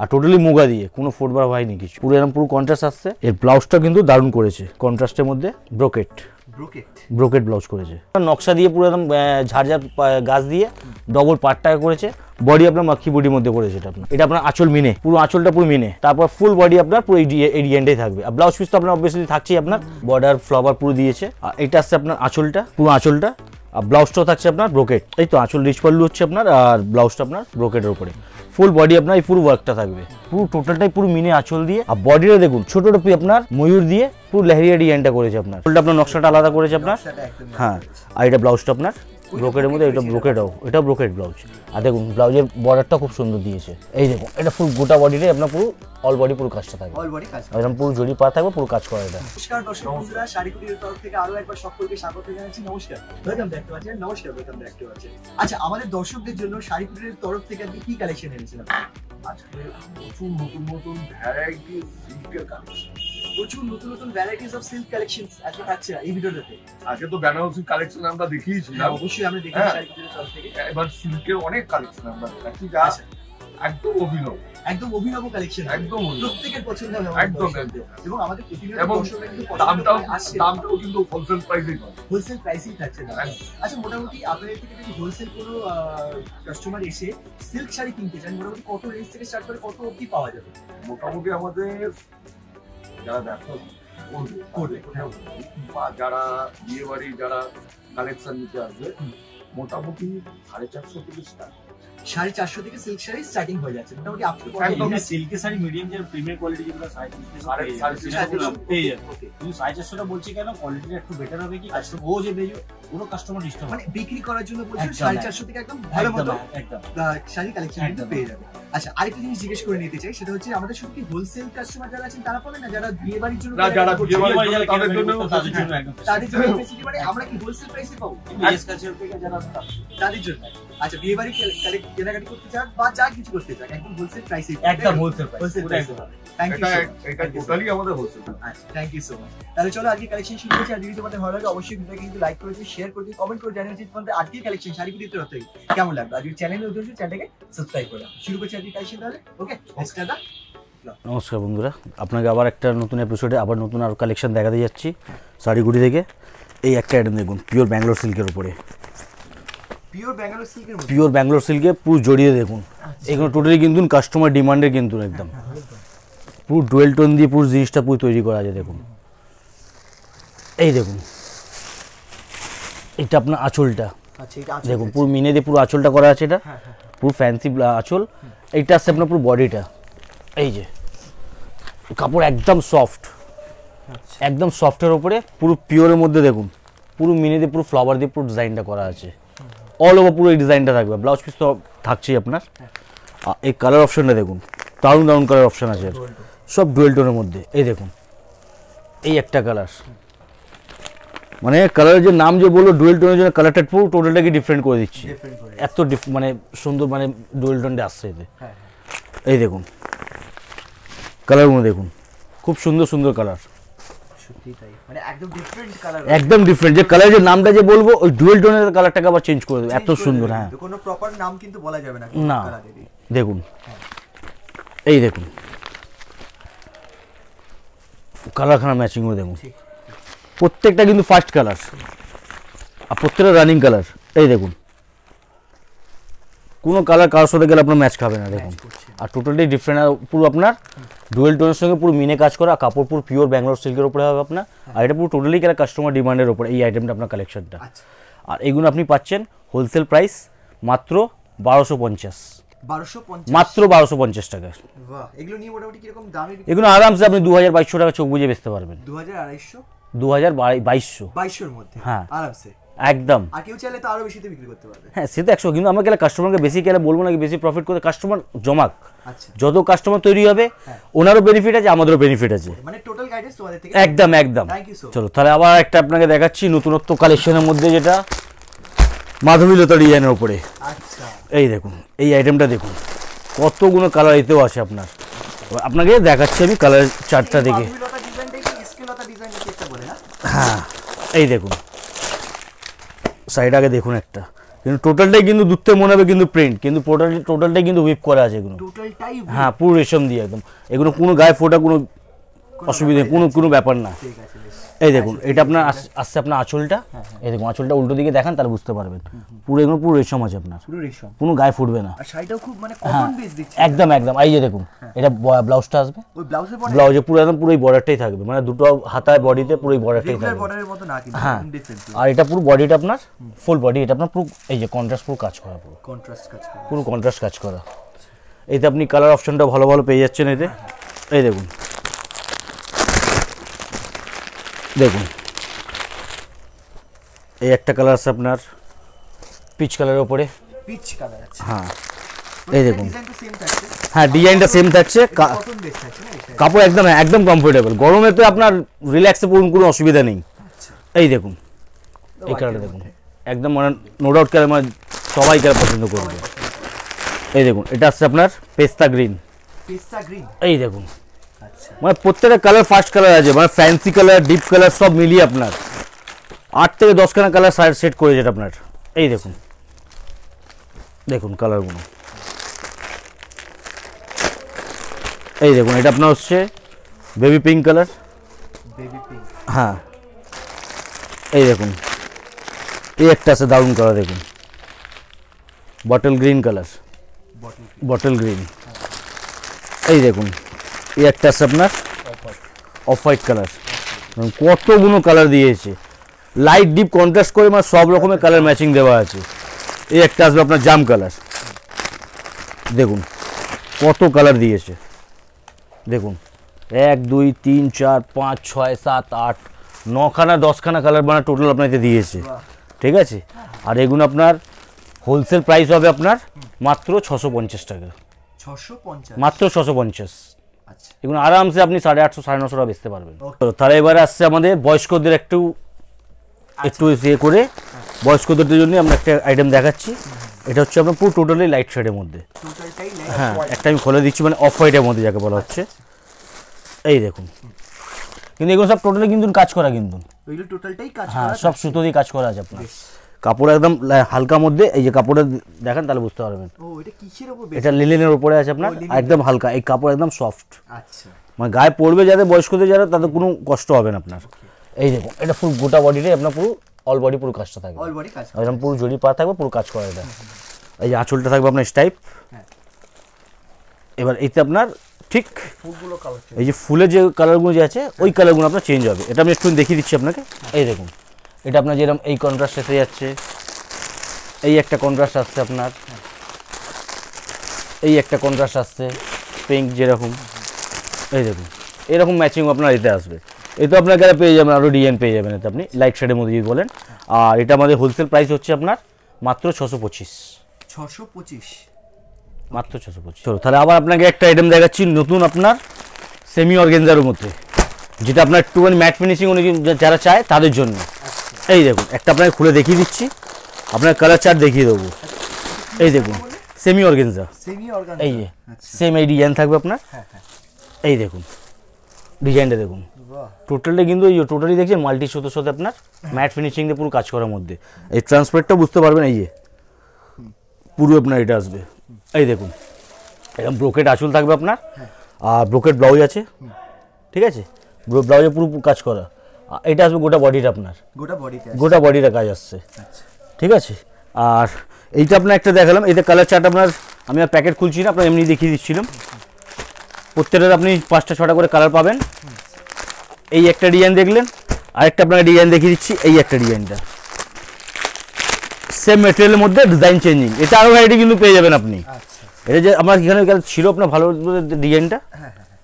আর totally muga দিয়ে, কোনো ফোটবার হয়নি কিছু, পুরো এরকম পুরো কন্ট্রাস্ট আসছে। এর ব্লাউজটা কিন্তু দারুণ করেছে, কন্ট্রাস্টের মধ্যে ব্রোকেট ব্লাউজ করেছে, নকশা দিয়ে পুরো একদম ঝাড়ঝাড় গাছ দিয়ে ডবল পাটটা করেছে। বডি আপনার মাক্কি বডির মধ্যে করেছে এটা আপনার আঁচল মিনে, পুরো আঁচলটা পুরো মিনে, তারপর ফুল বডি আপনার পুরো এই এন্ডে থাকবে। আর ব্লাউজ পিস তো আপনার অবভিয়াসলি থাকছেই, আপনার বর্ডার ফ্লাওয়ার পুরো দিয়েছে। আর এটা আসছে আপনার আঁচলটা, পুরো আঁচলটা, আর ব্লাউজটাও থাকছে আপনার ব্রোকেট। এই তো আঁচল রিচ পাল্লু হচ্ছে আপনার, আর ব্লাউজটা আপনার ব্রোকেটের উপরে, ফুল বডি আপনার এই পুরো ওয়ার্কটা থাকবে, পুরো টোটালটাই পুরো মিনে আঁচল দিয়ে। আর বডিটা দেখুন ছোট টোপি আপনার ময়ূর দিয়ে পুরো লেহেরিয়া ডিজাইনটা করেছে আপনার, ফুলটা আপনার নকশাটা আলাদা করেছে আপনার। হ্যাঁ, আর এটা ব্লাউজটা আপনার ব্রোকেটের মধ্যে, এটা ব্রোকেট ব্লাউজ। আর দেখুন ব্লাউজের বর্ডারটা খুব সুন্দর দিয়েছে। এই দেখুন এটা ফুল গোটা বডিটাই আপনার পুরো অল বডি পুরো কাজটা থাকবে, একদম পুরো জড়ি পা থাকবে, পুরো কাজ করা। এটা নমস্কার দর্শক বন্ধুরা, শাড়িকুটির তরফ থেকে আরো একবার সকলকে স্বাগত জানাচ্ছি। নমস্কার, ওয়েলকাম ব্যাক টু আওয়ার নমস্কার, ওয়েলকাম ব্যাক টু আওয়ার। আচ্ছা, আমাদের দর্শকদের জন্য শাড়িকুটির তরফ থেকে আপনি কি কালেকশন এনেছিলেন? আজকে প্রচুর নতুন ভ্যারাইটিস সিল্কের কালেকশন, প্রচুর নতুন ভ্যারাইটিস অফ সিল্ক কালেকশনস আজকে থাকছে এই ভিডিওটাতে। আজকে তো বেনারসি কালেকশন আমরা দেখিয়েছিলাম, অবশ্যই আমরা দেখেছি শাড়িকুটির তরফ থেকে। এবার সিল্কের অনেক কালেকশন আমরা দেখাচ্ছি, যা একদম অভিনব কালেকশন, একদম প্রত্যেকের পছন্দ হবে, একদম। এবং আমাদের প্রতিনিয়ত দর্শকরা কিন্তু দামটাও কিন্তু হোলসেল প্রাইসেই থাকছে। আচ্ছা, মোটামুটি আপনাদের থেকে যদি হোলসেল কোনো কাস্টমার এসে সিল্ক শাড়ি কিনতে চান, মোটামুটি কত রেঞ্জ থেকে স্টার্ট করে কত অবধি পাওয়া যাবে? মোটামুটি আমাদের যারা ব্যবসা করবে বা যারা বিয়ে বাড়ি যারা কালেকশন নিতে আসবে, মোটামুটি 450 থেকে স্টার্ট, 450 থেকে সিল্ক শাড়ি স্টার্টিং হয়ে যাচ্ছে। মোটামুটি আপনি একদম সিল্কের শাড়ি মিডিয়াম যে প্রিমিয়াম কোয়ালিটি যেগুলো 450 পেয়ে যাবে। কিন্তু 450টা বলছি কেন, কোয়ালিটিটা একটু বেটার হবে কি, কাস্টমার ও যে বেজো পুরো কাস্টমার ডিস্টার্ব, মানে বিক্রি করার জন্য বলছেন 450 থেকে একদম ভালো মতো একদম শাড়ি কালেকশন কিন্তু পেয়ে যাবে। আচ্ছা, আরেকটা জিনিস জিজ্ঞেস করে নিতে চাই, সেটা হচ্ছে আমাদের শুধু কি হোলসেল কাস্টমার যারা আছেন তারা পাবেন না, যারা বিয়ে বাড়ির জন্য, যারা বিয়ে বাড়ির জন্য তাদের জন্য ফেসিলিটি, মানে আমরা কি হোলসেল প্রাইসে পাবো এস কালচার থেকে যারা তাদের জন্য? আচ্ছা, বিয়ে বাড়ি কেনাকাটি করতে চান বা যা কিছু করতে চান, একদম হোলসেল প্রাইসে, একদম হোলসেল প্রাইসে। থ্যাংক ইউ, এটা টোটালি আমাদের হোলসেল। আচ্ছা, থ্যাংক ইউ সো মাচ। তাহলে চলো আজকে কালেকশন শুরু করছি। আর যদি তোমাদের ভালো লাগে অবশ্যই ভিডিওটাকে কিন্তু লাইক করে দিও, শেয়ার করে দিও, কমেন্ট করে জানিয়ে তোমাদের আজকের কালেকশন শাড়িকুটির তরফ থেকে কেমন লাগলো। আর যদি চ্যানেলে নতুন হচ্ছে চ্যানেলটাকে সাবস্ক্রাইব করে দাও। শুরু করছি আজকে কালেকশন তাহলে। ওকে, দাদা নমস্কার বন্ধুরা, আপনাকে আবার একটা নতুন এপিসোডে আবার নতুন আরও কালেকশন দেখাতে যাচ্ছি শাড়িগুটি থেকে। এই একটা আইটেম দেখুন, পিওর ব্যাঙ্গালোর সিল্কের উপরে, পিওর ব্যাঙ্গালোর সিল্কে পুরো জড়িয়ে দেখুন। এগুলো টোটালি কিন্তু কাস্টমার ডিমান্ডের কিন্তু একদম পুরো ডুয়েল টোন দিয়ে পুরো জিনিসটা পুরো তৈরি করা আছে। দেখুন এই দেখুন, এটা আপনার আঁচলটা দেখুন, পুরো মিনে দিয়ে পুরো আঁচলটা করা আছে, এটা পুরো ফ্যান্সি আঁচল। এইটা আসছে আপনার পুরো বডিটা, এই যে কাপড় একদম সফট, একদম সফটের উপরে পুরো পিওরের মধ্যে দেখুন, পুরো মিনে দিয়ে পুরো ফ্লাওয়ার দিয়ে পুরো ডিজাইনটা করা আছে, অল ওভার পুরো এই ডিজাইনটা থাকবে। ব্লাউজ পিস তো থাকছেই আপনার। এই কালার অপশনটা দেখুন, দারুণ দারুণ কালার অপশন আছে, সব ডুয়েল টোনের মধ্যে। এই দেখুন, এই একটা কালার, মানে কালারের যে নাম যে বললো ডুয়েল টোনের জন্য কালারটা পুরো টোটালটাকে ডিফারেন্ট করে দিচ্ছি, এত মানে সুন্দর, মানে ডুয়েল টোনটা আসছে এতে। এই দেখুন কালারগুলো দেখুন, খুব সুন্দর সুন্দর কালার, একদম ডিফারেন্ট। যে কালার যে নামটা যে বলবো ওই ডুয়েল টোনের কালারটাকে আবার চেঞ্জ করে দেবো, এত সুন্দর। হ্যাঁ, কোনো প্রপার নাম কিন্তু বলা যাবে না। না, দেখুন এই দেখুন কালারখানা ম্যাচিংও দেখুন, প্রত্যেকটা কিন্তু ফার্স্ট কালার, আর প্রত্যেকটা রানিং কালার। এই দেখুন কোনো কালার কারোর সাথে গেলে আপনার ম্যাচ খাবে না, দেখুন। আর টোটালি ডিফারেন্ট, পুরো আপনার ডুয়েল টোনের সঙ্গে পুরো মিনে কাজ করা, কাপড় পুরো পিওর ব্যাঙ্গালোর সিল্কের উপরে হবে আপনার। আর এটা পুরো টোটালি গেলে কাস্টমার ডিমান্ডের উপরে এই আইটেমটা আপনার কালেকশনটা। আর এইগুলো আপনি পাচ্ছেন হোলসেল প্রাইস মাত্র 1250, মাত্র 1250 টাকা। এগুলো আরামসে আপনি 2200 টাকা চোখ বুঝে বেচতে পারবেন, 2200 মধ্যে। হ্যাঁ, আরামসে একদম। আর কেউ চাইলে তো আরো বেশিতে বিক্রি করতে পারবে। হ্যাঁ, সে তো 100, কিন্তু আমরা গেলে কাস্টমারকে বেশি গেলে বলবো না কি বেশি প্রফিট করে, কাস্টমার জমাক। যত কাস্টমার তৈরি হবে ওনারও বেনিফিট আছে, আমাদেরও বেনিফিট আছে, মানে টোটাল গাইডেন্স তোমাদের থেকে একদম একদম। চলো তাহলে আবার একটা আপনাকে দেখাচ্ছি নতুনত্ব কালেকশনের মধ্যে, যেটা মাধবীলতা ডিজাইনের উপরে। আচ্ছা, এই দেখুন এই আইটেমটা দেখুন, কতগুলো কালার এতেও আছে আপনার। আপনাকে দেখাচ্ছি আমি কালার চারটা দেখে। হ্যাঁ, এই দেখুন সাইড আগে দেখুন একটা, কিন্তু টোটালটাই কিন্তু দূর থেকে মনে হবে কিন্তু প্রিন্ট, কিন্তু টোটালটাই কিন্তু হুইপ করা আছে এগুলো। টোটালটাই হ্যাঁ পুরো রেশম দিয়ে একদম, এগুলো কোনো গায়ে ফোটা কোনো অসুবিধা কোনো ব্যাপার না। ঠিক আছে বেশ। এই দেখুন এটা আপনার আসছে আপনার আঁচলটা, এই দেখুন আঁচলটা উল্টো দিকে দেখান তাহলে বুঝতে পারবেন, পুরো এগুলো পুরো রেশম আছে আপনার, পুরো রেশম, কোনো গায়ে ফুটবে না। আর শাড়িটাও খুব মানে কটন বেস দিচ্ছে একদম এই যে দেখুন এটা ব্লাউজটা আসবে, ওই ব্লাউজের পরে ব্লাউজে পুরো একদম পুরো বর্ডারটাই থাকবে, মানে দুটো হাতায় বডিতে পুরো বর্ডারটাই রেগুলার থাকবে। বর্ডারের মতো না কিন্তু হ্যাঁ ডিফারেন্ট আর এটা পুরো বডিটা আপনার ফুল বডি, এটা আপনার পুরো এই যে কন্ট্রাস্ট পুরো কাজ করা, পুরো কন্ট্রাস্ট কাজ করে। পুরো কন্ট্রাস্ট কাজ করা। এতে আপনি কালার অপশনটা ভালো ভালো পেয়ে যাচ্ছেন এতে। এই দেখুন দেখুন এই একটা কালার আছে আপনার পিচ কালারের উপরে, পিচ কালার আছে। হ্যাঁ এই দেখুন ডিজাইন তো সেম থাকছে, হ্যাঁ ডিজাইনটা সেম থাকছে, কটন বেস থাকছে না এটা? কাপড় একদম কমফোর্টেবল, গরমে তো আপনার রিল্যাক্সে পড়ুন কোনো অসুবিধা নেই। এই দেখুন এই কালারটা দেখুন একদম মানে নো ডাউট কালার, মানে সবাই কালার পছন্দ করবে। এই দেখুন এটা আসছে আপনার পেস্তা গ্রিন, পিস্তা গ্রিন। এই দেখুন আচ্ছা মানে প্রত্যেকটা কালার ফার্স্ট কালার আছে, মানে ফ্যান্সি কালার ডিপ কালার সব মিলিয়ে আপনার 8 থেকে 10 খানা কালার সেট করে যেটা আপনার। এই দেখুন দেখুন কালারগুলো, এই দেখুন এটা আপনার হচ্ছে baby pink colour, baby pink. হ্যাঁ এই দেখুন এই একটা আছে দারুণ কালার, দেখুন bottle green colour, bottle bottle green. এই দেখুন এই একটা আছে আপনার অফ হোয়াইট কালার, কতগুলো কালার দিয়েছে লাইট ডিপ কন্ট্রাস্ট করে, মানে সব রকমের কালার ম্যাচিং দেওয়া আছে। এই একটা আসবে আপনার জাম কালার, দেখুন কত কালার দিয়েছে, দেখুন 1 2 3 4 5 6 7 8 9 খানা 10 খানা কালার মানে টোটাল আপনাকে দিয়েছে, ঠিক আছে। আর এগুলো আপনার হোলসেল প্রাইস হবে আপনার মাত্র 650 টাকা, 650 মাত্র 650। আচ্ছা এগুলো আরামসে আপনি 850 950 টাকা বেচতে পারবেন। Okay. তো তাহলে এবারে আসছে আমাদের বয়স্কদের একটু ইয়ে করে বয়স্কদের জন্য আমরা একটা আইটেম দেখাচ্ছি। এটা হচ্ছে আপনার পুরো টোটালি লাইট শেডের মধ্যে, টোটালটাই হ্যাঁ একটা আমি খুলে দিচ্ছি, মানে অফ হোয়াইটের মধ্যে যাকে বলা হচ্ছে। এই দেখুন কিন্তু এগুলো সব টোটালি কিন্তু কাজ করা, কিন্তু ওইগুলো টোটালটাই কাজ হ্যাঁ করা সব সুতো দিয়ে কাজ করা আছে আপনার, বেশ। কাপড় একদম হালকা মধ্যে। এই যে কাপড়টা দেখেন তাহলে বুঝতে পারবেন, ও এটা কিসের উপর এটা লিলেনের উপরে আছে আপনার, ও, linen। একদম হালকা, এই কাপড় একদম সফট, আচ্ছা মানে গায়ে পড়বে যাদের বয়স্কদের যারা তাদের কোনো কষ্ট হবে না আপনার। এই দেখুন এটা পুরো গোটা বডিটাই আপনার পুরো অল বডি পুরো কাজটা থাকবে, অল বডি কাজ একদম পুরো জড়ি পা থাকবে, পুরো কাজ করা এটা। এই যে আঁচলটা থাকবে আপনার স্টাইপ। হ্যাঁ। এবার এতে আপনার ঠিক ফুলগুলো কালার এই যে ফুলের যে কালারগুলো যে আছে ওই কালারগুলো আপনার চেঞ্জ হবে, এটা আমি একটু দেখিয়ে দিচ্ছি আপনাকে। এই দেখুন এটা আপনার যেরকম এই কন্ট্রাস্ট এসে যাচ্ছে, এই একটা কন্ট্রাস্ট আসছে আপনার, এই একটা কন্ট্রাস্ট আসছে পিঙ্ক যেরকম, এই দেখুন এরকম ম্যাচিং আপনার এতে আসবে। এতে আপনার কাছে পেয়ে যাবেন আরও ডিজাইন পেয়ে যাবেন এতে আপনি লাইট শেডের মধ্যে যদি বলেন। আর এটা আমাদের হোলসেল প্রাইস হচ্ছে আপনার মাত্র 625, 625 মাত্র 625। চলো তাহলে আবার আপনাকে একটা আইটেম দেখাচ্ছি নতুন আপনার সেমি অর্গেনজার মধ্যে, যেটা আপনার একটুখানি ম্যাট ফিনিশিং যারা চায় তাদের জন্য। এই দেখুন একটা আপনাকে খুলে দেখিয়ে দিচ্ছি, আপনার কালার চার্ট দেখিয়ে দেবো। এই দেখুন সেমি অর্গেনজা, সেমি অর্গান। এই যে আচ্ছা সেম এই ডিজাইন থাকবে আপনার। হ্যাঁ হ্যাঁ এই দেখুন ডিজাইনটা দেখুন, বাহ টোটালটা কিন্তু এই টোটালি দেখছেন মাল্টি সুতোর সাথে আপনার ম্যাট ফিনিশিং দিয়ে পুরো কাজ করার মধ্যে। এই ট্রান্সপারেন্টটা বুঝতে পারবেন, এই যে পুরো আপনার এটা আসবে। এই দেখুন এরকম ব্রোকেট আঁচল থাকবে আপনার, আর ব্রোকেট ব্লাউজ আছে, ঠিক আছে ব্লাউজে পুরো কাজ করা। এটা আসবে গোটা বডিটা আপনার, গোটা বডিতে গোটা বডিটা কাজ আসছে, আচ্ছা ঠিক আছে। আর এইটা আপনার একটা দেখালাম, এতে কালার চার্ট আপনার আমি আর প্যাকেট খুলছি না, আপনার এমনি দেখিয়ে দিচ্ছিলাম। প্রত্যেকটার আপনি 5টা 6টা করে কালার পাবেন। এই একটা ডিজাইন দেখলেন, আরেকটা আপনাকে ডিজাইন দেখিয়ে দিচ্ছি, এই একটা ডিজাইনটা সেম মেটেরিয়ালের মধ্যে ডিজাইন চেঞ্জিং, এটা আরও ভ্যারাইটি কিন্তু পেয়ে যাবেন আপনি। আচ্ছা এটা যে আমার এখানে ছিল আপনার ভালো ডিজাইনটা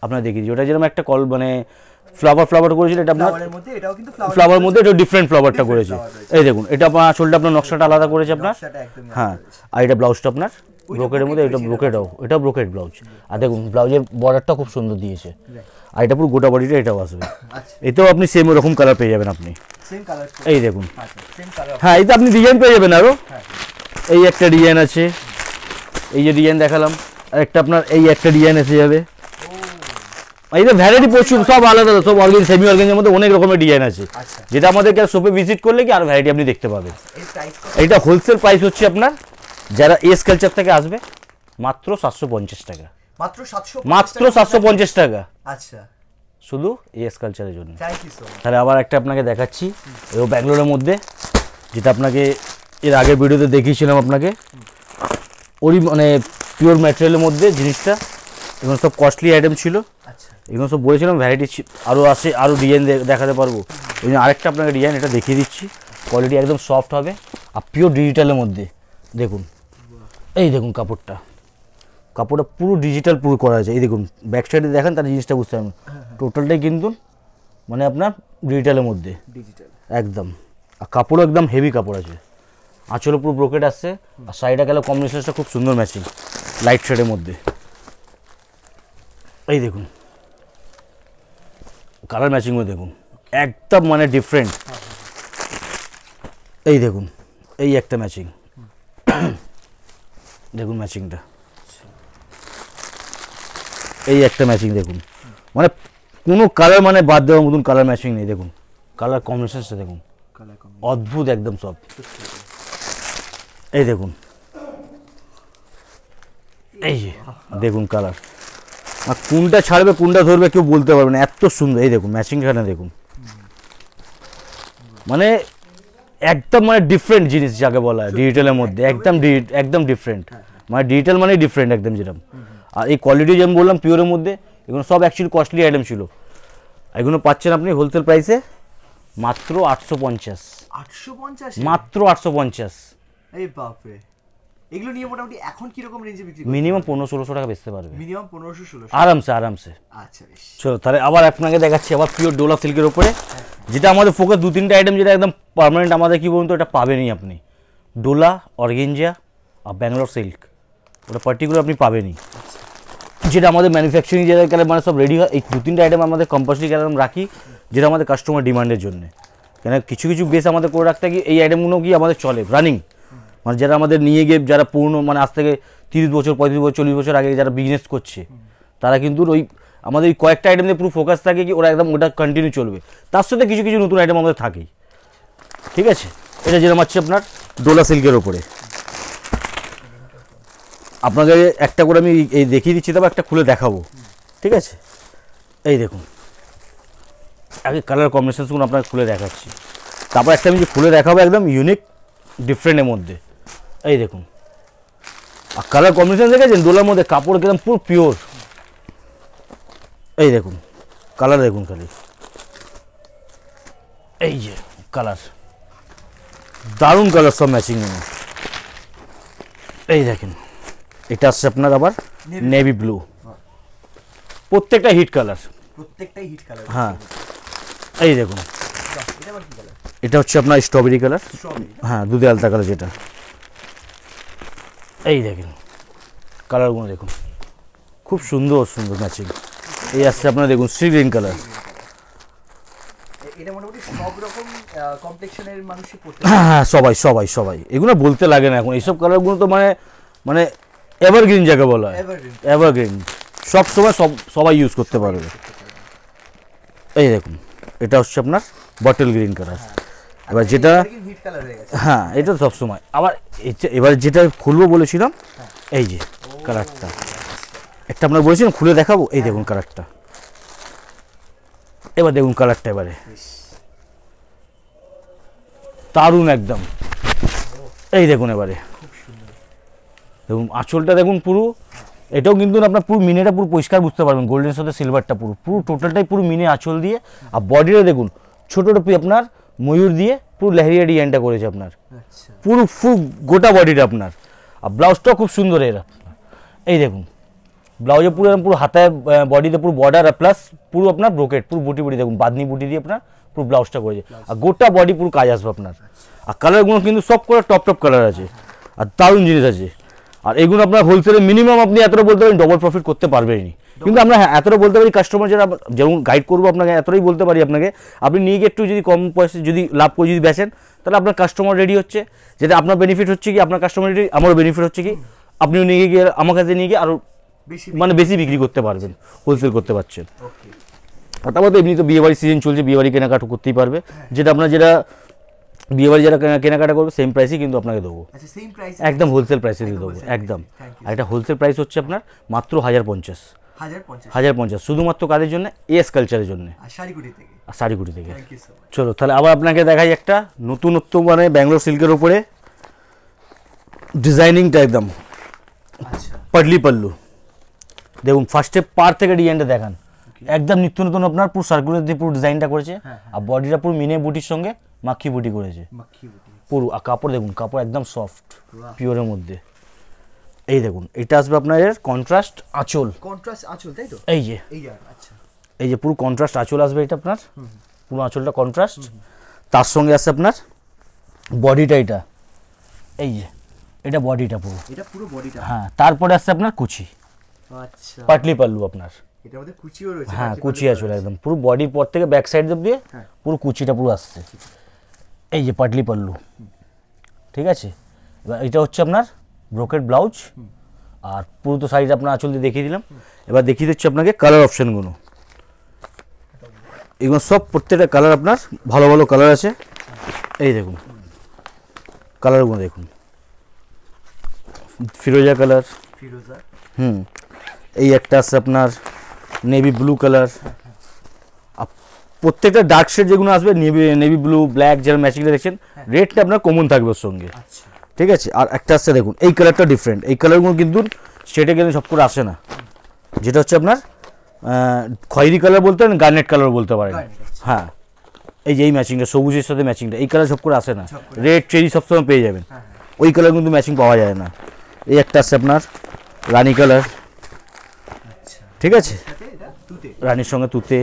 আপনার দেখিয়ে দিচ্ছি, ওটা যেরকম একটা মানে ফ্লাওয়ার করেছিল, এটা আপনার ফ্লাওয়ারের মধ্যে এটাও কিন্তু ফ্লাওয়ার মধ্যে এটা ডিফারেন্ট ফ্লাওয়ারটা করেছে। flower রয়েছে। এই দেখুন এটা আপনার আসলটা আপনার নকশাটা আলাদা করেছে আপনার, নকশাটা একদমই হ্যাঁ। আলাদা রয়েছে। আর এটা ব্লাউজটা আপনার ব্রোকেটের মধ্যে, এটা ব্রোকেটও, এটা ব্রোকেট ব্লাউজ। আর দেখুন ব্লাউজের বর্ডারটা খুব সুন্দর দিয়েছে, আর এটা পুরো গোটা বডিটা এটাও আসবে। আচ্ছা এতেও আপনি সেম ওরকম কালার পেয়ে যাবেন আপনি। Same colour. এই দেখুন আচ্ছা সেম কালার। হ্যাঁ এতে আপনি ডিজাইন পেয়ে যাবেন আরও। হ্যাঁ এই একটা ডিজাইন আছে, এই যে ডিজাইন দেখালাম, আর একটা আপনার এই একটা ডিজাইন এসে যাবে। এই যে ভ্যারাইটি প্রচুর, সব আলাদা, সব অর্গান সেমি অর্গানের মধ্যে অনেক রকমের ডিজাইন আছে, আচ্ছা যেটা আমাদেরকে শপে ভিজিট করলে কি আর ভ্যারাইটি আপনি দেখতে পাবেন। এর প্রাইস এইটা হোলসেল প্রাইস হচ্ছে আপনার, যারা এস কালচার থেকে আসবে মাত্র 750 টাকা, মাত্র 700, মাত্র 750 টাকা আচ্ছা শুধু এস কালচারের জন্য। Thank you so much. তাহলে আবার একটা আপনাকে দেখাচ্ছি, এও ব্যাঙ্গালোরের মধ্যে, যেটা আপনাকে এর আগের ভিডিওতে দেখিয়েছিলাম আপনাকে, ওরই মানে পিওর ম্যাটেরিয়ালের মধ্যে জিনিসটা, এগুলো সব কস্টলি আইটেম ছিল, আচ্ছা এগুলো সব বলেছিলাম ভ্যারাইটি আরও আসে, আরও ডিজাইন দেখাতে পারবো। ওই জন্য আরেকটা আপনাকে ডিজাইন এটা দেখিয়ে দিচ্ছি, কোয়ালিটি একদম সফট হবে আর পিওর ডিজিটালের মধ্যে। দেখুন এই দেখুন কাপড়টা পুরো ডিজিটাল পুরো করা আছে, এই দেখুন ব্যাক সাইডে দেখেন তার জিনিসটা বুঝতে পারবেন, টোটালটাই কিন্তু মানে আপনার ডিজিটালের মধ্যে ডিজিটাল একদম, আর কাপড়ও একদম হেভি কাপড় আছে, আঁচলে পুরো ব্রোকেট আসছে, আর সাইডে গেলে কম্বিনেশনটা খুব সুন্দর ম্যাচিং লাইট শেডের মধ্যে। এই দেখুন কালার ম্যাচিংও দেখুন একদম মানে ডিফারেন্ট। এই দেখুন এই একটা ম্যাচিং, দেখুন ম্যাচিংটা, এই একটা ম্যাচিং দেখুন, মানে কোনো কালার মানে বাদ দেওয়ার মতন কালার ম্যাচিং নেই। দেখুন কালার কম্বিনেশনটা দেখুন কালার কম অদ্ভুত একদম সব। এই দেখুন এই যে দেখুন কালার, আর কোনটা ছাড়বে কোনটা ধরবে কেউ বলতে পারবে না, এত সুন্দর। এই দেখুন ম্যাচিংখানে দেখুন, মানে একদম মানে ডিফারেন্ট জিনিস যাকে বলা হয় ডিজিটালের মধ্যে, একদম ডিফারেন্ট, মানে ডিজিটাল মানে ডিফারেন্ট একদম যেরকম। আর এই কোয়ালিটি যেমন বললাম পিওরের মধ্যে, এগুলো সব অ্যাকচুয়ালি কস্টলি আইটেম ছিল, এগুলো পাচ্ছেন আপনি হোলসেল প্রাইসে মাত্র 850, 850 মাত্র 850। এই বাপরে, এগুলো নিয়ে মোটামুটি এখন কি রকম রেঞ্জে বিক্রি করে? মিনিমাম 1500-1600 টাকা বেচতে পারবে মিনিমাম 1500-1600 আরামসে আরামসে। আচ্ছা বেশ, চলো তাহলে আবার আপনাকে দেখাচ্ছি আবার পিওর ডোলা সিল্কের উপরে, যেটা আমাদের ফোকাস 2-3টা আইটেম যেটা একদম পার্মানেন্ট আমাদের কি বলুন তো, এটা পাবেনই আপনি, ডোলা, অর্গেঞ্জা আর ব্যাঙ্গালোর সিল্ক, ওটা পার্টিকুলার আপনি পাবেনই, যেটা আমাদের ম্যানুফ্যাকচারিং যেটা মানে সব রেডি হয়। এই 2-3টা আইটেম আমাদের কম্পালসারি কেন রাখি, যেটা আমাদের কাস্টমার ডিমান্ডের জন্য, কেন কিছু কিছু বেস আমাদের করে রাখতে কি এই আইটেমগুলো কি আমাদের চলে রানিং, মানে যারা আমাদের নিয়ে গিয়ে যারা পুরনো মানে আজ থেকে 30 বছর 35 বছর 40 বছর আগে যারা বিজনেস করছে, তারা কিন্তু ওই আমাদের ওই কয়েকটা আইটেম দিয়ে পুরো ফোকাস থাকে কি ওরা একদম ওটা কন্টিনিউ চলবে, তার সাথে কিছু কিছু নতুন আইটেম আমাদের থাকেই, ঠিক আছে। এটা যেরকম হচ্ছে আপনার ডোলা সিল্কের ওপরে, আপনাকে একটা করে আমি এই দেখিয়ে দিচ্ছি, তবে একটা খুলে দেখাবো, ঠিক আছে। এই দেখুন আগে কালার কম্বিনেশনসগুলো আপনাকে খুলে দেখাচ্ছি, তারপর একটা আমি যে খুলে দেখাবো একদম ইউনিক ডিফারেন্টের মধ্যে। এই দেখুন আর কালার কম্বিনেশন দেখেছেন ডোলার মধ্যে, কাপড় একদম পুরো পিওর। এই দেখুন কালার দেখুন খালি, এই যে কালার দারুণ কালার সব ম্যাচিং নেই। এই দেখেন এটা আসছে আপনার আবার নেভি ব্লু, প্রত্যেকটা হিট কালার, প্রত্যেকটাই হিট কালার। হ্যাঁ এই দেখুন এটা আবার কি কালার? এটা হচ্ছে আপনার স্ট্রবেরি কালার, স্ট্রবেরি, হ্যাঁ দুধে আলতা কালার যেটা। এই দেখেন কালারগুলো দেখুন খুব সুন্দর সুন্দর ম্যাচিং। এই আসছে আপনার দেখুন সি গ্রিন কালার, এটা মোটামুটি সব রকম কমপ্লেক্সনের মানুষই পড়তে হ্যাঁ সবাই সবাই সবাই এগুলো বলতে লাগে না এখন, এইসব কালারগুলো তো মানে মানে এভারগ্রিন যাকে বলা হয়, এভারগ্রিন। এভারগ্রিন সব সময় সবাই ইউজ করতে পারবে। এই দেখুন এটা হচ্ছে আপনার বটল গ্রিন কালার, এবার যেটা হিট কালার হয়ে গেছে। হ্যাঁ এটা সব সময়। আবার এবার যেটা খুলবো বলেছিলাম এই যে কালারটা, একটা আপনার বলেছিলাম খুলে দেখাবো, এই দেখুন কালারটা, এবার দেখুন কালারটা এবারে দারুণ একদম। এই দেখুন এবারে দেখুন আঁচলটা দেখুন পুরো, এটাও কিন্তু আপনার পুরো মিনেটা পুরো পরিষ্কার বুঝতে পারবেন, গোল্ডেন সাথে সিলভারটা পুরো পুরো টোটালটাই পুরো মিনে আঁচল দিয়ে, আর বডিটা দেখুন ছোট আপনার ময়ূর দিয়ে পুরো লেহেরিয়া ডিজাইনটা করেছে আপনার, আচ্ছা পুরো ফুল গোটা বডিটা আপনার, আর ব্লাউজটাও খুব সুন্দর এর। এই দেখুন ব্লাউজে পুরো পুরো হাতায় বডিতে পুরো বর্ডার আর প্লাস পুরো আপনার ব্রোকেট পুরো বুটি বুটি দেখুন বাদনি বুটি দিয়ে আপনার পুরো ব্লাউজটা করেছে, আর গোটা বডি পুরো কাজ আসবে আপনার। আর কালারগুলো কিন্তু সব করে টপ টপ কালার আছে আর দারুণ জিনিস আছে। আর এগুলো আপনার হোলসেলে মিনিমাম আপনি এতটা বলতে পারেন ডবল প্রফিট করতে পারবেনই, কিন্তু আমরা হ্যাঁ এতটা বলতে পারি কাস্টমার যারা যেমন গাইড করবো আপনাকে এতটাই বলতে পারি আপনাকে, আপনি নিয়ে গিয়ে একটু যদি কম পয়সা যদি লাভ করে যদি বেচেন তাহলে আপনার কাস্টমার রেডি হচ্ছে, যেটা আপনার বেনিফিট হচ্ছে কি আপনার কাস্টমার রেডি, আমারও বেনিফিট হচ্ছে কি আপনিও নিয়ে গিয়ে আমার কাছে নিয়ে গিয়ে আরও মানে বেশি বিক্রি করতে পারবেন, হোলসেল করতে পারছেন। ওকে আর তারপর তো এমনি তো বিয়েবাড়ি সিজন চলছে, বিয়েবাড়ি কেনাকাটা করতেই পারবে, যেটা আপনার যেটা বিয়েবাড়ি যারা কেনাকাটা করবে সেম প্রাইসই কিন্তু আপনাকে দেবো, আচ্ছা সেম প্রাইস একদম হোলসেল প্রাইসে দিয়ে দেবো একদম। আর এটা হোলসেল প্রাইস হচ্ছে আপনার মাত্র 1050, 1050 শুধুমাত্র কাদের জন্য? এস কালচারের জন্য, আর শাড়িগুড়ি থেকে। আর শাড়িগুড়ি থেকে। Thank you so much. চলো তাহলে আবার আপনাকে দেখাই একটা নতুনত্ব, মানে ব্যাঙ্গালোর সিল্কের উপরে ডিজাইনিংটা একদম আচ্ছা পাটলি পাল্লু। দেখুন ফার্স্টে পার থেকে ডিজাইনটা দেখান, একদম নিত্য নতুন আপনার পুরো সার্কুলার দিয়ে পুরো ডিজাইনটা করেছে, আর বডিটা পুরো মিনে বুটির সঙ্গে মাখি বুটি করেছে মাখি বুটি পুরো। আর কাপড় দেখুন, কাপড় একদম সফট বাহ। পিওরের মধ্যে। এই দেখুন এটা আসবে আপনার এর কন্ট্রাস্ট আঁচল, কন্ট্রাস্ট আঁচল তাই তো? এই যে এই আর আচ্ছা এই যে পুরো কন্ট্রাস্ট আঁচল আসবে এটা আপনার, পুরো আঁচলটা কন্ট্রাস্ট। তার সঙ্গে আসছে আপনার বডিটা, এটা এই যে এটা বডিটা পুরো, এটা পুরো বডিটা। হ্যাঁ। তারপরে আসছে আপনার কুচি, আচ্ছা পাটলি পাল্লু আপনার, এটার মধ্যে কুচিও রয়েছে। হ্যাঁ কুচি আঁচল একদম পুরো বডির পর থেকে ব্যাক সাইড দিয়ে হ্যাঁ। পুরো কুচিটা পুরো আসছে, এই যে পাটলি পাল্লু, ঠিক আছে। এবার এটা হচ্ছে আপনার ব্রোকেট ব্লাউজ, আর পুরো তো শাড়িটা আপনার আঁচল দিয়ে দেখিয়ে দিলাম। এবার দেখিয়ে দিচ্ছি আপনাকে কালার অপশানগুলো। এগুলো সব প্রত্যেকটা কালার আপনার ভালো ভালো কালার আছে, এই দেখুন কালারগুলো দেখুন, ফিরোজা কালার, ফিরোজা, এই একটা আছে আপনার নেভি ব্লু কালার, প্রত্যেকটা ডার্ক শেড যেগুলো আসবে নেভি ব্লু ব্ল্যাক যারা ম্যাচিংটা দেখছেন, রেডটা আপনার কমন থাকবে ওর সঙ্গে, আচ্ছা ঠিক আছে। আর একটা আসছে দেখুন এই কালারটা ডিফারেন্ট, এই কালারগুলো কিন্তু সেটা কিন্তু সব করে আসে না, যেটা হচ্ছে আপনার খয়েরি কালার বলতে পারেন, গার্নেট কালার বলতে পারেন, হ্যাঁ। এই যে এই ম্যাচিংটা সবুজের সাথে ম্যাচিংটা, এই কালার সব করে আসে না, রেড চেরি সবসময় পেয়ে যাবেন, ওই কালার কিন্তু ম্যাচিং পাওয়া যায় না। এই একটা আছে আপনার রানী কালার, আচ্ছা ঠিক আছে, সাথে এটা তুতে। রানীর সঙ্গে তুতে।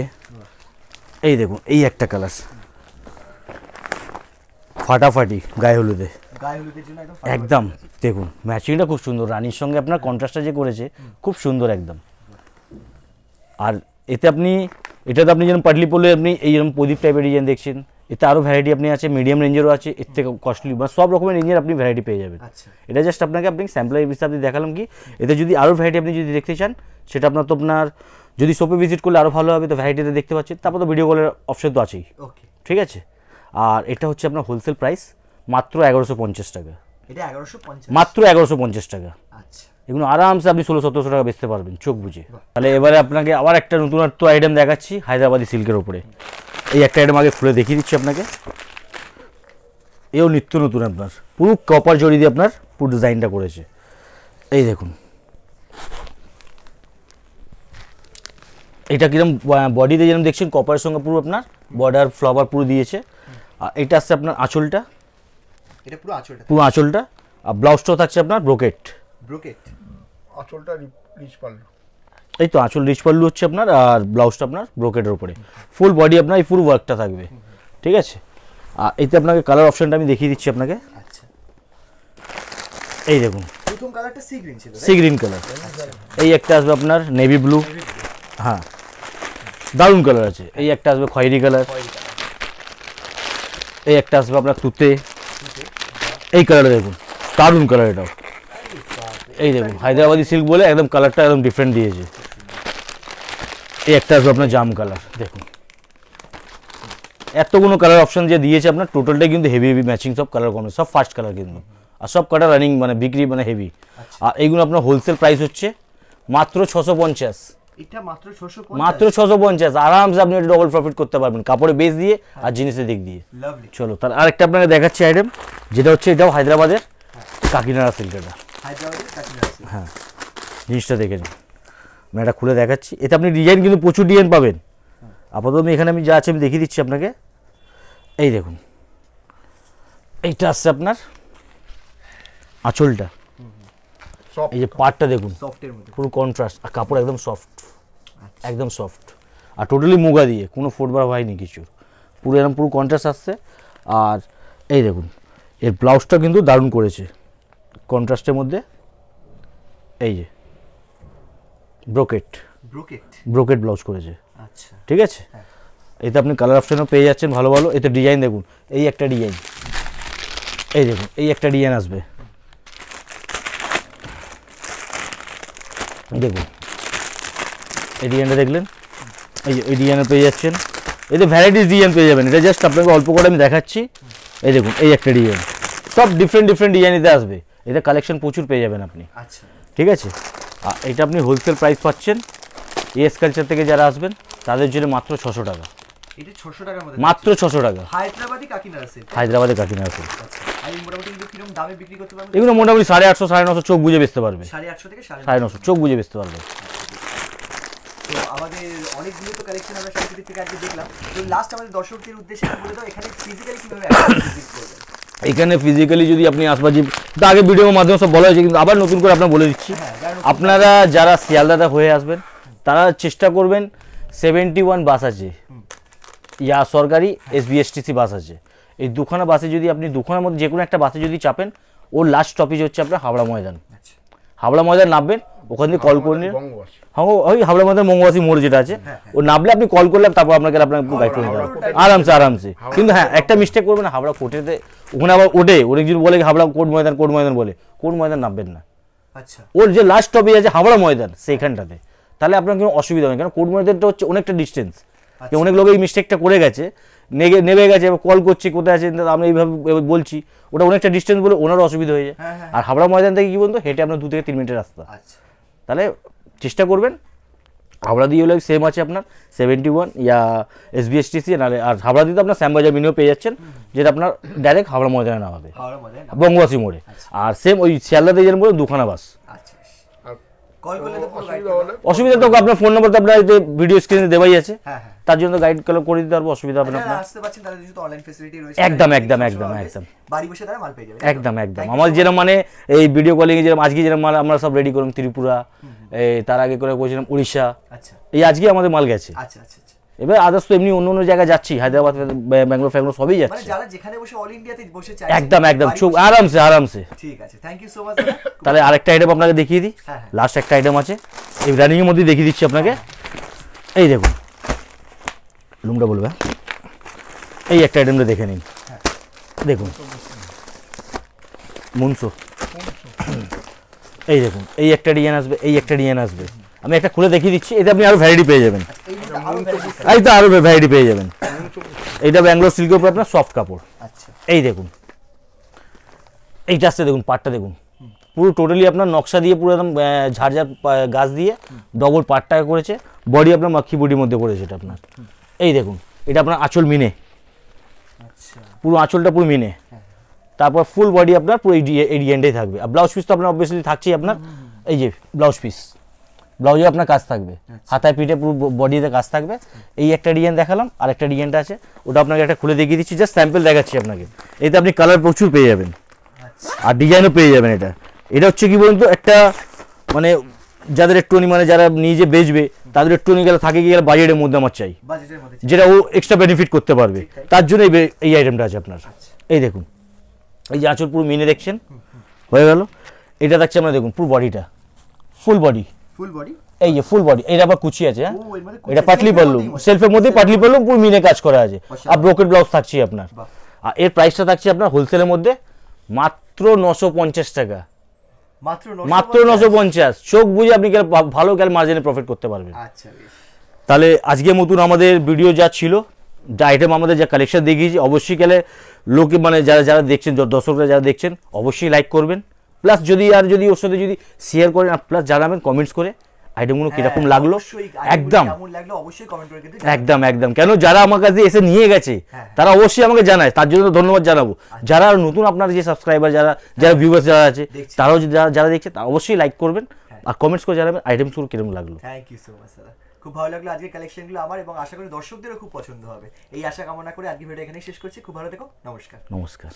এই দেখুন এই একটা কালার ফাটাফাটি গায়ে হলুদে, গায়ে হলুদের জন্য একদম একদম দেখুন ম্যাচিংটা খুব সুন্দর, রানীর সঙ্গে আপনার কন্ট্রাস্টটা যে করেছে খুব সুন্দর একদম। আর এতে আপনি এটাতে আপনি যেরকম পাটলি পরলে আপনি এইরকম প্রদীপ টাইপের ডিজাইন দেখছেন, এতে আরও ভ্যারাইটি আপনি আছে, মিডিয়াম রেঞ্জেরও আছে, এর থেকে কস্টলি বা সব রকমের রেঞ্জের আপনি ভ্যারাইটি পেয়ে যাবেন। আচ্ছা এটা জাস্ট আপনাকে স্যাম্পল হিসাবে দেখালাম কি, এতে যদি আরও ভ্যারাইটি আপনি যদি দেখতে চান সেটা আপনার তো আপনার যদি শপে ভিজিট করলে আরও ভালো হবে, তো ভ্যারাইটিতে দেখতে পাচ্ছেন, তারপর তো ভিডিও কলের অপশন তো আছেই, ওকে ঠিক আছে। আর এটা হচ্ছে আপনার হোলসেল প্রাইস মাত্র 1150 টাকা, এটা 1150 মাত্র 1150 টাকা। আচ্ছা এগুলো আরামসে আপনি 1600-1700 টাকা বেচতে পারবেন চোখ বুঝে। তাহলে এবারে আপনাকে আবার একটা নতুনত্ব আইটেম দেখাচ্ছি হায়দ্রাবাদি সিল্কের উপরে। এই একটা আইটেম আগে খুলে দেখিয়ে দিচ্ছি আপনাকে, এও নিত্য নতুন আপনার পুরো কপার জড়ি দিয়ে আপনার পুরো ডিজাইনটা করেছে, এই দেখুন। এটা কিরকম বডিতে যেরকম দেখছেন কপারের সঙ্গে পুরো আপনার বর্ডার ফ্লাওয়ার পুরো দিয়েছে। আর এটা আসছে আপনার আঁচলটা, এটা পুরো আঁচলটা, পুরো আঁচলটা, আর ব্লাউজটাও থাকছে আপনার ব্রোকেট, ব্রোকেট আঁচলটা রিচ পাল্লু। এই তো আঁচল রিচ পাল্লু হচ্ছে আপনার, আর ব্লাউজটা আপনার ব্রোকেটের উপরে, ফুল বডি আপনার এই পুরো ওয়ার্কটা থাকবে, ঠিক আছে। আর এতে আপনাকে কালার অপশনটা আমি দেখিয়ে দিচ্ছি আপনাকে, আচ্ছা এই দেখুন প্রথম কালারটা সি গ্রিন ছিল সি গ্রিন কালার, এই একটা আসবে আপনার নেভি ব্লু, হ্যাঁ দারুণ কালার আছে। এই একটা আসবে খয়েরি কালার, এই একটা আসবে আপনার তুতে, এই কালারটা দেখুন দারুণ কালার এটাও, এই দেখুন হায়দ্রাবাদি সিল্ক বলে একদম কালারটা একদম ডিফারেন্ট দিয়েছে। এই একটা আসবে আপনার জাম কালার, দেখুন এতগুলো কালার অপশন যে দিয়েছে আপনার, টোটালটাই কিন্তু হেভি হেভি ম্যাচিং সব কালার কমে, সব ফার্স্ট কালার কিন্তু, আর সব কালার রানিং মানে বিক্রি মানে হেভি। আর এইগুলো আপনার হোলসেল প্রাইস হচ্ছে মাত্র 650, এটা মাত্র 650, মাত্র 650, আরামসে আপনি ডবল প্রফিট করতে পারবেন কাপড়ে বেস দিয়ে আর জিনিসের দিক দিয়ে। লাভলি। চলো তাহলে আরেকটা আপনাকে দেখাচ্ছি আইটেম, যেটা হচ্ছে এটাও হায়দ্রাবাদের কাকিনাড়া সিল্কটা, হায়দ্রাবাদের কাকিনাড়া সিল্ক। হ্যাঁ জিনিসটা দেখে নিন, আমি এটা খুলে দেখাচ্ছি। এতে আপনি ডিজাইন কিন্তু প্রচুর ডিজাইন পাবেন, আপাতত আমি এখানে আমি যা আছে আমি দেখিয়ে দিচ্ছি আপনাকে। এই দেখুন এইটা আসছে আপনার আঁচলটা, এই যে পাটটা দেখুন সফটের মধ্যে পুরো কন্ট্রাস্ট, আর কাপড় একদম সফট, একদম সফট, আর টোটালি মুগা দিয়ে কোনো ফোটবার হয়নি কিছু, পুরো এরকম পুরো কন্ট্রাস্ট আসছে। আর এই দেখুন এর ব্লাউজটা কিন্তু দারুণ করেছে কন্ট্রাস্টের মধ্যে, এই যে ব্রোকেট, ব্রোকেট, ব্রোকেট ব্লাউজ করেছে, আচ্ছা ঠিক আছে। এতে আপনি কালার অপশনও পেয়ে যাচ্ছেন ভালো ভালো। এতে ডিজাইন দেখুন, এই একটা ডিজাইন, এই দেখুন এই একটা ডিজাইন আসবে, দেখুন এই ডিজাইনটা দেখলেন, এই ডিজাইনে পেয়ে যাচ্ছেন। এতে ভ্যারাইটিস ডিজাইন পেয়ে যাবেন। এটা জাস্ট আপনাকে অল্প করে আমি দেখাচ্ছি। এই দেখুন এই একটা ডিজাইন, সব ডিফারেন্ট ডিজাইন এতে আসবে। এতে কালেকশন প্রচুর পেয়ে যাবেন আপনি। আচ্ছা ঠিক আছে, আর এটা আপনি হোলসেল প্রাইস পাচ্ছেন। এস কালচার থেকে যারা আসবেন তাদের জন্য মাত্র 600 টাকা, এটা 600 টাকার মধ্যে, মাত্র 600 টাকা। হায়দ্রাবাদি কাকিনাড়া সেট। হায়দ্রাবাদে কাকিনাড়া সেল। আচ্ছা, আর এই মোটামুটি কিন্তু কিরকম দামে বিক্রি করতে পারবেন? এগুলো মোটামুটি 850 950 চোখ বুঝে বেচতে পারবে। 850 থেকে 950 চোখ বুঝে বেচতে পারবে। তো আমাদের অনেকগুলো তো কালেকশন আমরা শাড়ি থেকে আজকে দেখলাম। তো লাস্ট আমাদের দর্শকদের উদ্দেশ্যে বলে দাও এখানে ফিজিক্যালি কিভাবে ভিজিট করবেন? এখানে ফিজিক্যালি যদি আপনি আসবাজি, তো আগে ভিডিওর মাধ্যমে সব বলা হয়েছে, কিন্তু আবার নতুন করে আপনার বলে দিচ্ছি। আপনারা যারা শিয়ালদাতে হয়ে আসবেন তারা চেষ্টা করবেন 71 বাস আছে, ইয়া সরকারি SBSTC বাস আছে। এই দুখানা বাসে যদি আপনি দুখানার মধ্যে যে কোনো একটা বাসে যদি চাপেন, ওর লাস্ট স্টপেজ হচ্ছে আপনার হাওড়া ময়দান। হাওড়া ময়দান নামবেন, ওখান থেকে কল করে নিন। হ্যাঁ, ওই হাওড়া ময়দান মঙ্গবাসী মোড় যেটা আছে, ও নামলে আপনি কল করলে তারপর আপনাকে গাইড করে দিতে হবে আরামসে। কিন্তু হ্যাঁ, একটা মিস্টেক করবেন, হাওড়া কোর্টেতে ওখানে আবার ওঠে, অনেকজন বলে হাওড়া কোর্ট ময়দান বলে, কোর্ট ময়দান নামবেন না। আচ্ছা, ওর যে লাস্ট স্টপেজ আছে হাওড়া ময়দান, সেইখানটাতে, তাহলে আপনার কোনো অসুবিধা হবে। কারণ কোর্ট ময়দানটা হচ্ছে অনেকটা ডিস্টেন্স। অনেক লোক এই মিস্টেকটা করে গেছে, নেমে গেছে, কল করছি কোথায় আছেন, আমরা এইভাবে বলছি, ওটা অনেকটা ডিস্টেন্স বলে ওনারও অসুবিধা হয়ে যায়। আর হাওড়া ময়দান থেকে কি বলতো, হেঁটে আপনার 2 থেকে 3 মিনিটের রাস্তা। আচ্ছা, তাহলে চেষ্টা করবেন হাওড়া দিয়ে হলে সেম আছে আপনার 71 ইয়া SBSTC, নাহলে আর হাওড়া দিয়ে তো আপনার শ্যামবাজার মিনিও পেয়ে যাচ্ছেন, যেটা আপনার ডাইরেক্ট হাওড়া ময়দানে নামাবে, হাওড়া ময়দান। বঙ্গবাসী মোড়ে। আর সেম ওই শিয়ালদা দিয়ে মোড়ে দুখানা বাস। আচ্ছা, কল করলে তো পুরো গাইড অসুবিধা তো আপনার ফোন নাম্বার তো আপনার ভিডিও স্ক্রিনে দেওয়াই আছে, হ্যাঁ, তার জন্য গাইড করে দিতে পারবো, অসুবিধা হবে না আপনার। আসতে পারছেন তাদের জন্য অনলাইন ফ্যাসিলিটি রয়েছে। একদম বাড়ি বসে তারা মাল পেয়ে যাবে। একদম আমার যেরকম মানে এই ভিডিও কলিং এ যেরকম আজকে যেরকম মাল আমরা সব রেডি করলাম ত্রিপুরা, তার আগে করে করেছিলাম উড়িষ্যা, আচ্ছা এই আজকে আমাদের মাল গেছে। আচ্ছা আচ্ছা। এবার আদার্স তো এমনি অন্য জায়গায় যাচ্ছি, হায়দ্রাবাদ, ব্যাঙ্গালোর ফ্যাঙ্গালোর সবই মানে যাচ্ছে। যারা যেখানে বসে অল ইন্ডিয়াতে বসে চাই একদম চোখ আরামসে। ঠিক আছে, থ্যাংক ইউ সো মাচ। তাহলে আরেকটা আইটেম আপনাকে দেখিয়ে দিই, লাস্ট একটা আইটেম আছে এই রানিং এর মধ্যে দেখিয়ে দিচ্ছি আপনাকে। এই দেখুন, লুমটা বলবে, এই একটা আইটেমটা দেখে নিন। দেখুন মুনসো, এই দেখুন এই একটা ডিজাইন আসবে, এই একটা ডিজাইন আসবে। আমি একটা খুলে দেখিয়ে দিচ্ছি, এতে আপনি আরো ভ্যারাইটি পেয়ে যাবেন। এই তো আরো ভ্যারাইটি পেয়ে যাবেন। এইটা ব্যাঙ্গালোর সিল্কের উপর আপনার সফট কাপড়। আচ্ছা, এই দেখুন এইটা আসছে, দেখুন পাটটা দেখুন, পুরো টোটালি আপনার নকশা দিয়ে পুরো একদম ঝাড় গাছ দিয়ে ডবল পাটটা করেছে, বডি আপনার মাখি বডির মধ্যে করেছে এটা আপনার। এই দেখুন এটা আপনার আঁচল মিনে, আচ্ছা, পুরো আঁচলটা পুরো মিনে, তারপর ফুল বডি আপনার পুরো এই ডিজাইনটাই থাকবে। আর ব্লাউজ পিস তো আপনার অবভিয়াসলি থাকছেই আপনার। এই যে ব্লাউজ পিস, ব্লাউজে আপনার কাজ থাকবে, হাতায় পিঠে পুরো বডিতে কাজ থাকবে। এই একটা ডিজাইন দেখালাম, আর একটা ডিজাইনটা আছে, ওটা আপনাকে একটা খুলে দেখিয়ে দিচ্ছি, জাস্ট স্যাম্পল দেখাচ্ছি আপনাকে। এতে আপনি কালার প্রচুর পেয়ে যাবেন, আর ডিজাইনও পেয়ে যাবেন। এটা হচ্ছে কি বলুন তো, একটা মানে যাদের একটুখানি মানে যারা নিজে বেচবে তাদের একটুখানি গেলে থাকে কি গেলে বাজেটের মধ্যে আমার চাই, বাজেটের মধ্যে যেটা ও এক্সট্রা বেনিফিট করতে পারবে, তার জন্য এই আইটেমটা আছে আপনার। এই দেখুন এই যে আঁচল পুরো মিনে দেখছেন, হয়ে গেল। এটা দেখছি আমরা, দেখুন পুরো বডিটা ফুল বডি, এই যে ফুল বডি। এটা আবার কুচি আছে, হ্যাঁ এটা পাটলি পাল্লু, সেলফের মধ্যে পাটলি পাল্লু পুরো মিনে কাজ করা আছে, আর ব্রোকেট ব্লাউজ থাকছে আপনার। আর এর প্রাইসটা থাকছে আপনার হোলসেলের মধ্যে মাত্র 950 টাকা, মাত্র 950। চোখ বুঝে আপনি ভালো মার্জিনে প্রফিট করতে পারবেন। আচ্ছা, তাহলে আজকে মতন আমাদের ভিডিও যা ছিল, যা আইটেম আমাদের যা কালেকশন দেখিয়েছি, অবশ্যই লোকে মানে যারা দেখছেন, দর্শকরা যারা দেখছেন অবশ্যই লাইক করবেন, প্লাস যদি ওর সাথে যদি শেয়ার করেন, প্লাস জানাবেন কমেন্টস করে আইটেমগুলো কিরকম লাগলো। একদম কেন যারা আমার কাছে এসে নিয়ে গেছে তারা অবশ্যই আমাকে জানায়, তার জন্য ধন্যবাদ জানাবো। যারা নতুন আপনার যে সাবস্ক্রাইবার যারা ভিউয়ার্স যারা আছে, তারাও যারা দেখছে তারা অবশ্যই লাইক করবেন আর কমেন্টস করে জানাবেন আইটেমগুলো কিরকম লাগলো। থ্যাংক ইউ সো মাচ দাদা, খুব ভালো লাগলো আজকের কালেকশনগুলো আমার, এবং আশা করি দর্শকদেরও খুব পছন্দ হবে। এই আশা কামনা করে আজকে ভিডিও এখানেই শেষ করছি। খুব ভালো থেকো, নমস্কার।